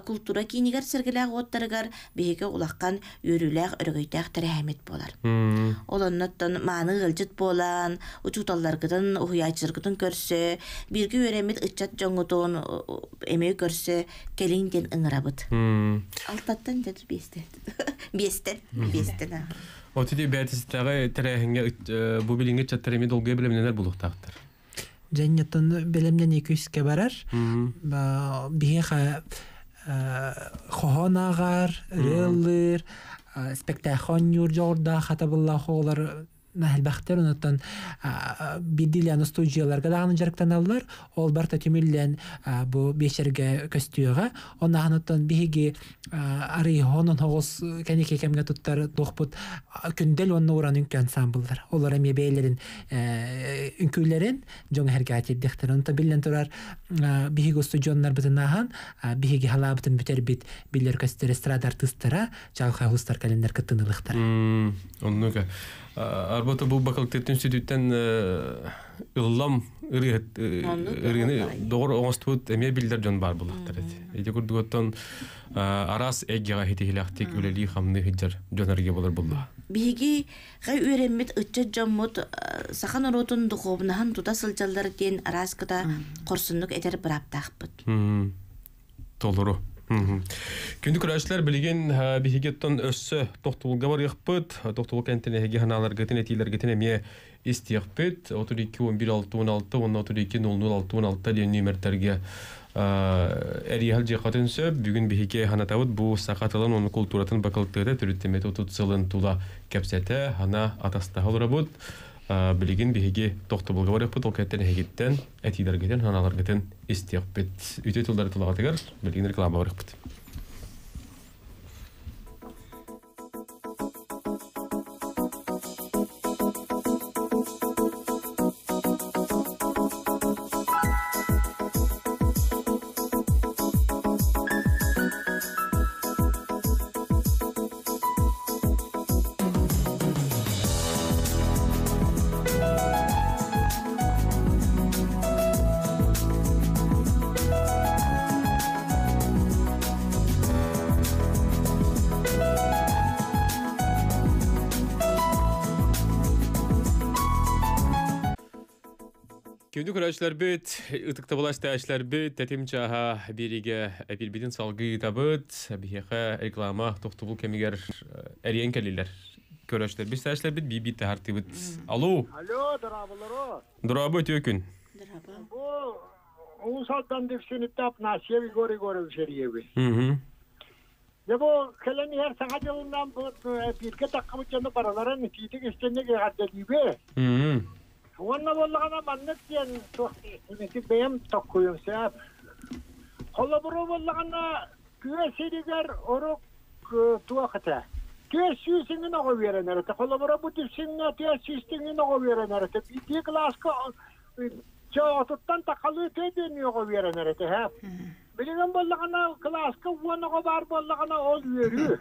культура кинигер сергелек оттарыгар беги улаккан өрүләк өргөйтәк терәмет болар. Олоннаттан маны гылжыт болан, учуталларгыдан уяачыргытын көрсө, бирги өремет ычат жоңутун эме көрсө, келинден ыңырабыт. Алтаттан деді бестен. Отиди бәтистәгә терәһеңгә бу билиңгә чаттыремет олгы белемнәр булуктактыр. Жәннәттан белемнән 200-ке барар. Биһә хохонагар, реллер, спектахон юржорда хатабылла холар нәһелбәхтер онтан бидилән студияларга дагы жарыктан аллар. Ол барта тимиллән бу бешерге костюга. Оннан биһиги ари хонон хогос кенеке кемгә туттар дохпут көндел онны уранын ансамбльлар. Олар эме бейлерин үнкүләрен жоң хәрәкәт иттектер. Онта биллән турар биһиги студионнар битенахан биһиги халабытын битер бит биллер костер эстрада артистлары чалха хустар календар кытынылыктар. Оннуга Арбата бу бакалык институттан ыллам ырыны doğru оңостут эме билдер жон бар булактар. Эти күрдүгөттөн арас эгега хитилактик үлели хамны хиджар жонарга болор булла. Биги гай өремет ычча жоммут сахан оротун духовнахан тута сылжалдар ден араскыда корсунлук этер бираптакпыт. Толуру. Күндү күрәшләр билген бихигеттон өссө токтулга бар якпыт, токтул кентине хеге ханалар гетен этилер гетен эме истиякпыт, 32-11-16-16, 32-00-16-16 ден нөмертерге әриял жекатын сөп, бүгін бихиге ханатабыт бу сақатылын оны культуратын бакылтыды түріттеметі тұтсылын тула кәпсеті, хана атастағы олырабыт, билеген бихиге тоқтыбылға бар якпыт, ол кәттен хегеттен, әтилер гетен, ханалар гетен истиякпыт. Үте тұлдары тұлағатығар, билеген реклама бар якпыт. Күнді көрәшілер бүт, ұтықты болашты әшілер бүт, тәтім чаға береге әпілбетін салғы табыт, бейеқі реклама тоқтыбыл кәмегер әрен кәлелер. Көрәшілер бүт, әшілер бүт, бейбетті харты бүт. Алло! Алло, дұрабылыру! Дұрабы өтекін. Бұл ұсалдан дефсенетті апнасиеви гори-гори үшеріеви. Бұл кәлені әр саңа жылынан бірге таққабыт жаны бараларын тийтік істенеге ғаддадибе. Онна боллағана маннет ден тоқтық бәйім тоққойын сәп. Қолы бұру боллағана күе серігер ұрық туақыта. Күе сүйсіңін оғы верен әріті. Қолы бұру бұтіпсіңін күе сүйстіңін оғы верен әріті. Бейті класқа жоғытыттан тақалы өтеден оғы верен әріті. Білген боллағана класқа оғы бар боллағана ол өрі.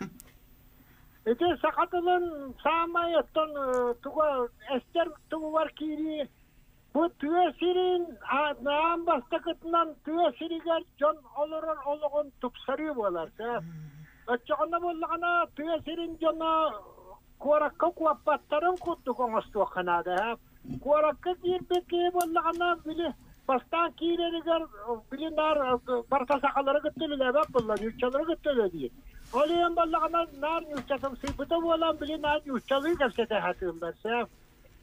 Эти сақатылын самай оттон туға әстер туғы бар кейри. Бұ түе сирин наам бастақытынан түе сиригер жон олырын олығын тұпсары болар. Өтчіғына болығына түе сирин жона қуараққа қуаппаттарын құтты қоңысты оқынады. Қуараққа кирбеке болығына білі Bastan kiileriger bilinler barta sakaları götürüler bak bunlar yurtçaları götürüler diye. Olayan ballağına nar yurtçatım sıfıda olan bilinler yurtçalığı gelsete hatım ben.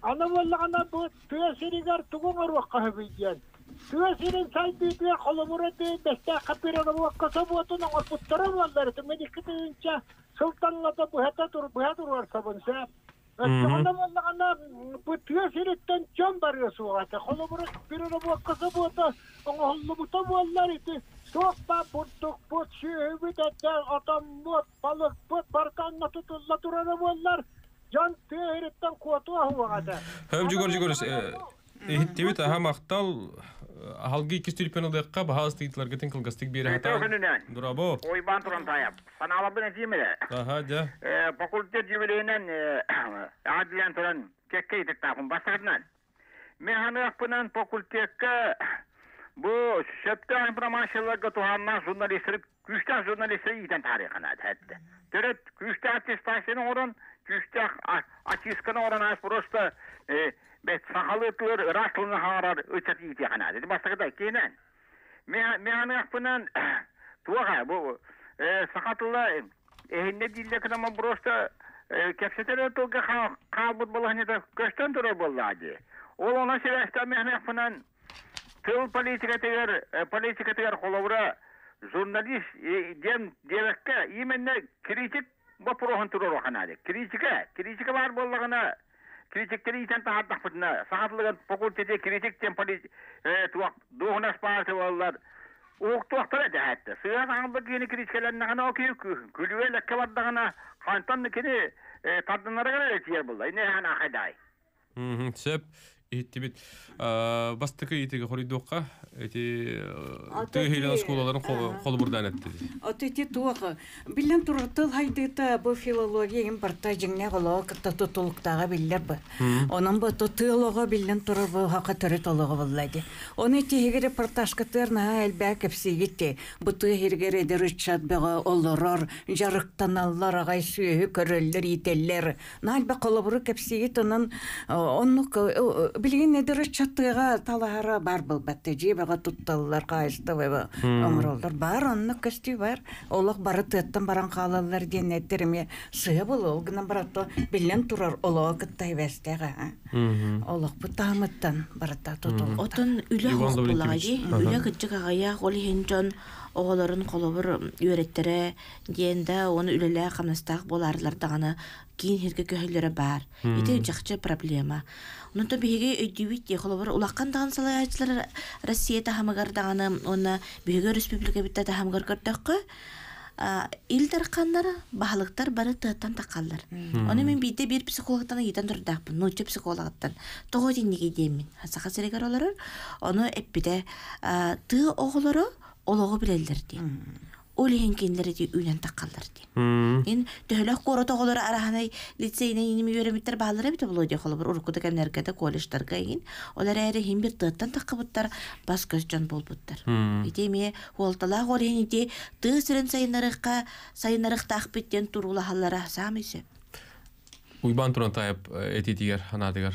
Ana ballağına bu tüyesiriger tuğun arvakka hebiyen. Tüyesirin saydığı diye kolumura diye beste kapıranı vakkasa bu atın ona puttarım varlar. Medikı deyince sultanla da bu hata durur sabun. Ana ballağına bu tüyesiritten can barıyorsu vata. Kolumura kapıranı vakkasa bu atın ona hollumuta varlar iti. Soğukta bulduk bu şehvi de adam mut balık but barkanla tutulla duranı varlar. Can tüyesiritten kuatu ahuvata. Hem jigor. Ehtiwit aha maqtal halgi ikistülpen odaqqa bahas titlarga tinkilgastik beri hata. Durabo. Oyban turan tayap. Sana alabın etiyemede. Aha ja. Fakultet jubileynen adilen turan kekke itiktakın basarından. Mehanı akpınan fakultetka bu şöpten pramaşalarga tuhandan jurnalistleri, güçten jurnalistleri iten tarihana hatta. Dört güçten atestasyonu oran, güçten atiskana oran az prosta bet sahalıtlar rastlığını harar öçat iti hana dedi. Başka da kenen. Mehanı akpınan tuğa bu sakatla ehinde dille kınama prosta kepsetere toga kalbut balahını da göçten durar bolladı. Ona sebepten mehanı akpınan tıl politikatör kolabura jurnalist devekka imenle kritik bu prohan turur hanadı. Kritika var bollağına kritikleri iten tahaddaq fıtına. Sahatlığın fakültede kritikten doğunas parti varlar. Oğuktu vaxtara da hatta. Sığaz ağabey yeni kritiklerine kana okuyup külüve lekke vaddağına kantan nekini tadınlara kadar etiyer bulda. Ne hana haday. Sep иттибит бастыкы итеге хоридокка эти тыгылан школаларын колу бурдан этти. Отети туга билен туртыл хайдыта бу филология им барта жиңне голо кытта тутулуктага биллер бу. Онун бу тутулуга билен туру бу хакатыры толуга боллайды. Оны тегере порташкатерна элбэ кепсигитти. Бу тегере деричат бага олорор жарыктаналлар агай сүйө көрөллөр ителлер. Налба колобуру кепсигит онун онну билген недер чаттыга талаара бар болбатты жебага тутталлар кайыстыбы оңролдор бар онны көстү бар олог бары тыттан баран калалар денеттерме сыя болол гына баратто билен турар олог кыттай вестега олог бутамыттан барата тутул отон үлө боллагы үлө кычыгая голхенжон оголорун колобур үйрөттере дегенде оны үлеле камнастак боларлар даганы кийин херге көһөллөрө бар ите жакчы проблема онто биге өйдүбүт де колобур улаккан даган салаячылар Россияда хамагар даганы оны биге республика битте хамагар көрдөккө илдер кандар баалыктар бары тыттан такаллар оны мен бийде бир психологтан ийден турдакпын ночу психологтан тогодин неге деймин сака серегер олар оны эппиде ты оголору олого билелдер ди олеген кендери ди үйнен таккалдар ди ин төхөлөк кора тоголор араханай лицейне иними үйрөмүттер баалары бит боло ди холбор урукуда кемнергеде коллеждарга ин олар эре хим бир тыттан таккыбыттар бас көз жон болбуттар итеме холтала горени ди тысырын сайынарык такбиттен турула халлара самыйсы уйбан туран тайып этитигер ханадыгар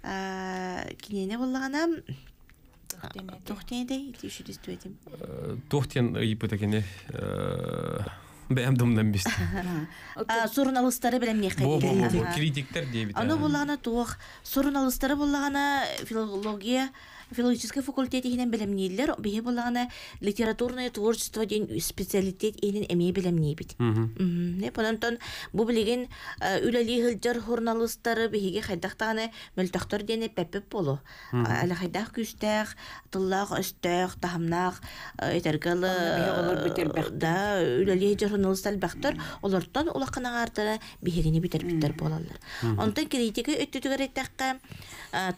кинене боллаганам Тохтенде итишүдүстүэтим. Тохтен ипотекене бээмдумдан бист. Сурналыстары белем не хайдыгы. Бу критиктер дебит. Аны буллагана туох сурналыстары буллагана филологический факультет ихинен белемнейлер, бихи буллагана литературное творчество ден специалитет ихинен эмей белемнейбит. Не понантон бу билеген үлели хылжар журналисттары бихиге хайдактаганы мөлтөктөр дене пеппеп болу. Ала хайдак күстәк, тыллак өстәк, тахамнак, этергалы да үлели журналисттар бактыр, олардан улаккана артына бихигене битер болалар. Онтон критика өттүгөр этеккә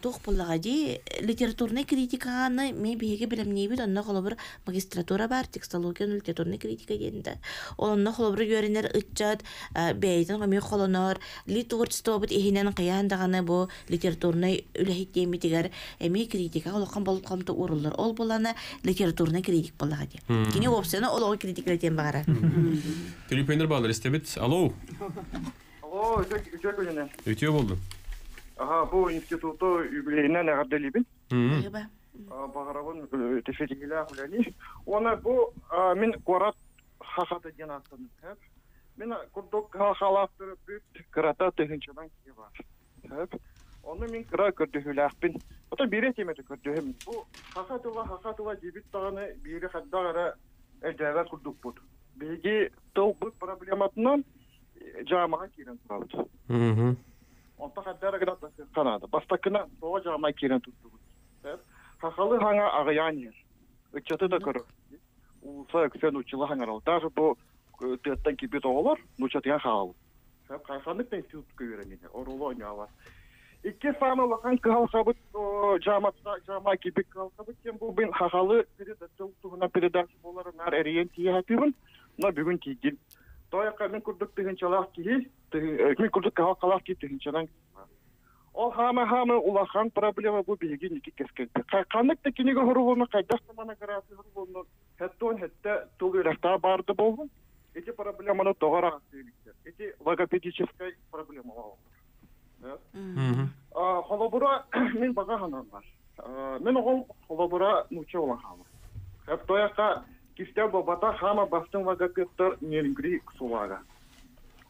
тух буллагади литературный критиканы мен биге билемнейбит онна холобур магистратура бар текстология литературный критика дегенде онна холобур үйренер ытчат бейтен мен холонор творчество бит ихинен кыяндаганы бу литературный үлехитеми тигер эми критика олкан болуп камты урулдар ол буланы литературный критик буллагади кини опсияны олого критиклетен багара Телефондар балдар истебит. Алло. Алло, Өтө болду. Ага, bu institutu юбилейинен агардалибин. Бағарабын тефетигілі құләни. Оны бұл мен қорат хақаты ден астын. Мен күрдік халақтыры бүт қырата түхіншідан ке бар. Оны мен қыра көрдіхілі ақпен. Ота бере теметі көрдіхім. Бұл хақатыла дебет тағаны бері қаддағыра әлдәға күрдік бұд. Беге тыл бұл проблематынан жамаға керен тұрауды. Онта қаддары қырата қанады. Бастақына тоға жамаға керен тұрды. Хақалы хаңа ағаян ер. Үтчаты да көрі. Улса өксен ұчылы хаңарал. Даже бұл түйеттен кебет оғылар, ұчатыған хағалы. Қайқандықтан институт көйереніне. Орулы ойнауар. Икке саны лақан қалқабыт жама кебек қалқабыт кен бұл бен хақалы тұғына передачы болары нар әрейен тие хәпібін, на бүгін тейген. Тойаққа мен күрдік түгіншалақ кейі, мен күрдік қалқалақ кей түгіншалан. Ол хамы улақан проблема бұл бейген неке кескелді. Қайқандық кенеге ғырылуыны қайдақ самана қарасы ғырылуыны хәтті тұл үрәқта барды болғын. Эти проблеманы тоғара сөйліктер. Эти логопедическая проблема болғын. Холобура мен баға ханам бар. Мен оғыл холобура нуча olan халы. Хәп тояққа кистер бабата хама бастың логопедтер нерінгри ксулага.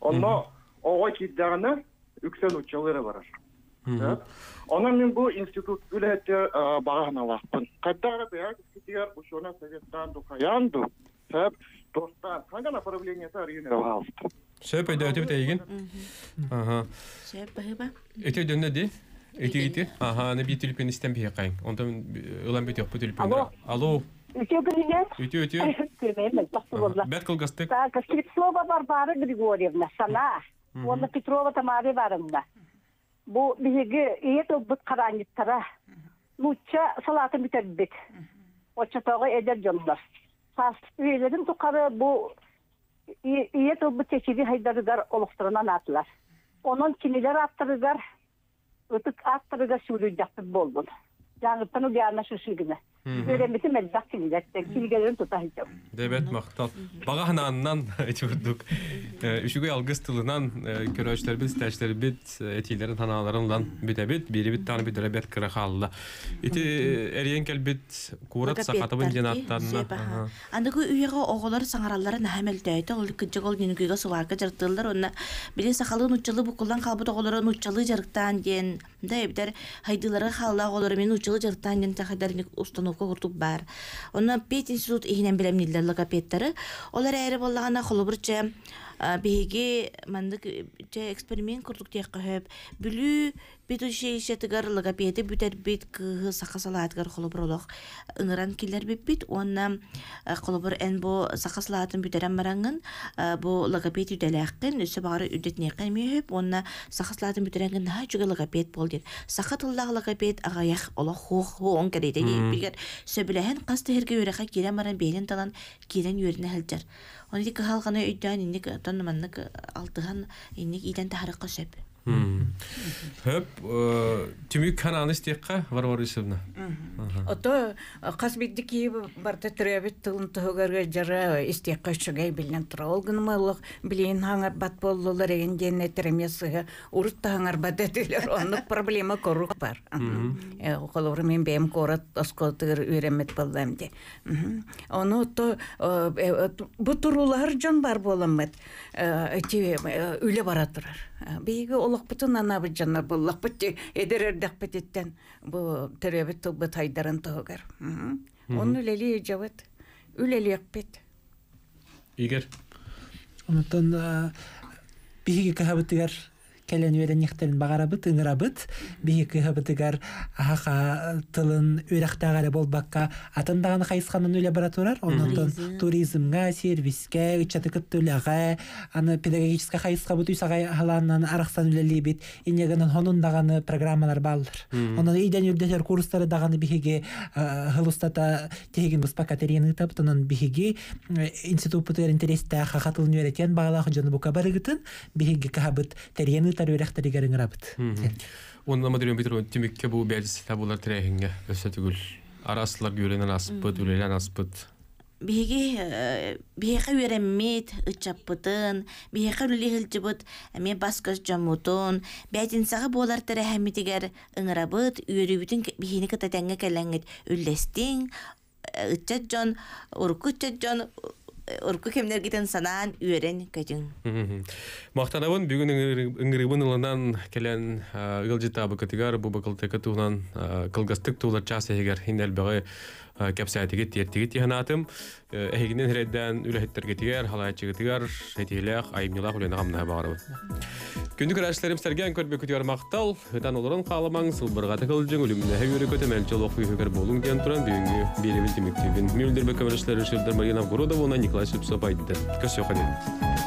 Онно оғай кейдағына үксен учалары барар. Ona men bu institut ülete bağına laqpın. Qaddara beyak istiyor uşona sovetdan dokayandı. Hep dostlar hangi problemiyeti arayın aldı. Söp ödedi biteygen. Aha. Söp bahıba. Ete dönedi. Ete. Aha, ne bir telefon istem bir yaqayın. Ondan ulan bitiyor bu telefon. Alo. Ütü. Bet kılgastık. Так, Скрипцова Варвара Григорьевна, сана. Оны Петрова Тамара Ивановна. Bu bizi iyet obut karanlıklara. Nuçça salatın biterbit. O çatağı eder canlar. Sas üyelerin tukarı bu iyet obut çeşidi haydarıgar oluşturulan atlar. Onun kimiler attırıgar, ötük attırıgar sürücektir boldun. Yani tanı gelme şuşugine. Öğrenmesi mezzak kimilerin tutahıcam. Debet maktal. Bağıhanandan etiyorduk. Üşügü algız tılından köröçler bit, steçler bit, etilerin hanalarından bit, biri bit tane bit, rebet kırıqallı. Eti eriyen kel bit, kurat sakatabın cenatlarına. Andaki üyeğe oğulları sanaralları nahemel döyde, ol kıcık ol yenigüge suvarga jarıtılır, ona bile sakalı nuçalı bu kullan kalbıda oğulları nuçalı jarıktan diyen, da ebder haydıları xalla oğulları men nuçalı jarıktan diyen takadarini ustanıqqa kurtup bar. Ona pet institut ihinen bilemniller logopedleri. Olar eri bollağına xolubırca bihigi mandık eksperiment kurduk diye qahab. Bülü bir şey işetigar logopedi büter bit kığı sakasalatgar xolubur olaq. Ingıran killer bit ona xolubur en bu sakasalatın büteren marangın bu logopedi üdeleqin üsse bağırı üdetneqin miyhüp ona sakasalatın büterengin daha juga logoped bol dir. Sakatıllah logoped ağayaq olaq hu on kereyde bir söbülehen qastı herge yöreqa kiren maran beylin talan kiren yörüne helcer. Onu dik halqana üdden indik tanımanlık altıhan indik iden taharıqqa söp. Hep tümük kanalını istiqqa var isimna. Ото qasbiddi ki barta türebit tılın tuğarga jara istiqqa şugay bilen trolgınmalık bilen hangar bat bollular egen dennetiremesi urutta hangar bat ediler onun problema koruk var. Oqolur men bem korat askoltır öğrenmet bollamdı. Onu to bu turular jon bar bolamat. Öyle baratırlar. Beygi olaq bütün anabı canlar bollaq bitti edererdek bititten bu türebit tılbıt haydarın tuğar. Onun üleli cevat. Üleli yakbet. İger. Ondan bihigi kahabıtıgar kelen öğreneklerin bağarabıt, ıngırabıt. Bihigi kahabıtıgar ahaqa tılın öğrektağarı bolbakka atındağını kayıskanın öyle baraturar. Ondan turizmga, serviske, ıçatı kıttulağa, pedagogiska kayıska bu tüysağa halandan araqsan üleli bit. İnyeganın honundağını programmalar bağlıdır. Ondan iyiden ürdeter kursları dağını bihigi hılustata tehigin bıspa kateriyeni tabıt. Ondan bihigi institutlar intereste xaqatılın öğreten bağlağı canı bu kabarı gıtın. Bihigi kahabıt teriyeni öğrekteri garın rabıt. Ondan madriyon bitro tümükke bu belirsiz tabular terehinge ösetügül. Araslar görenen aspıt, ülelen aspıt. биһиэхэ үөрэммит ычаппытын, биһиэхэ үлэлиһилжыбыт эме баскыс жаммутун, бәйтинсаға болар тәрәһәмитигер ыңырабыт, үөрүбүтүн биһини кытатаңга кэлэңгит үллестиң, ычат жон, уркучат жон, урку кемнергитен санаан үөрен көтүң. Мақтанабын бүгін ыңырыбын ылынан келен ылжытабы катыгар бу бакылтыка туынан кылгастык туулар часегер хинелбеге кепсайтыгы тертиги тиһанатым эхигинен хредден үлэхеттерге халайчыгытыгар хетилэх айымнылах уленагамна багарабы. Күндүк көрәшләрем сәргән көрбе күтәр мактал, хытан олорын калымаң сылбырга тыкылжың үлүмне хәйүре көтәмәлчә лохуйгар болуң дигән туран бүгенге беребин тимектибин. Милдер бекәмәләшләре шулдар Марина Городова, Николай Шипсов айтты. Көсө хәдән.